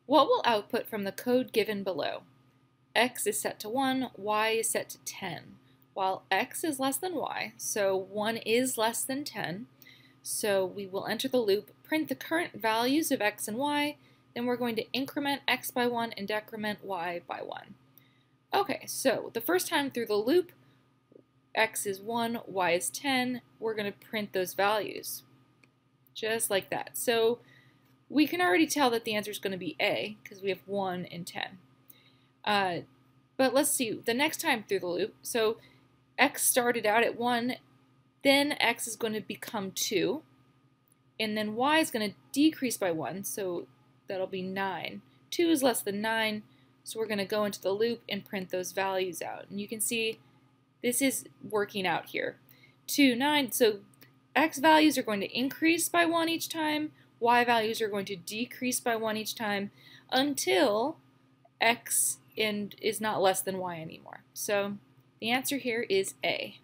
What will output from the code given below? X is set to 1, Y is set to 10. While X is less than Y, so 1 is less than 10, so we will enter the loop, print the current values of X and Y, then we're going to increment X by 1 and decrement Y by 1. Okay, so the first time through the loop, X is 1, Y is 10, we're going to print those values, just like that. So we can already tell that the answer is going to be A, because we have 1 and 10. But let's see, the next time through the loop, so X started out at 1, then X is going to become 2, and then Y is going to decrease by 1, so that'll be 9. 2 is less than 9, so we're going to go into the loop and print those values out. And you can see this is working out here. 2, 9, so X values are going to increase by 1 each time, Y values are going to decrease by 1 each time, until X is not less than Y anymore. So the answer here is A.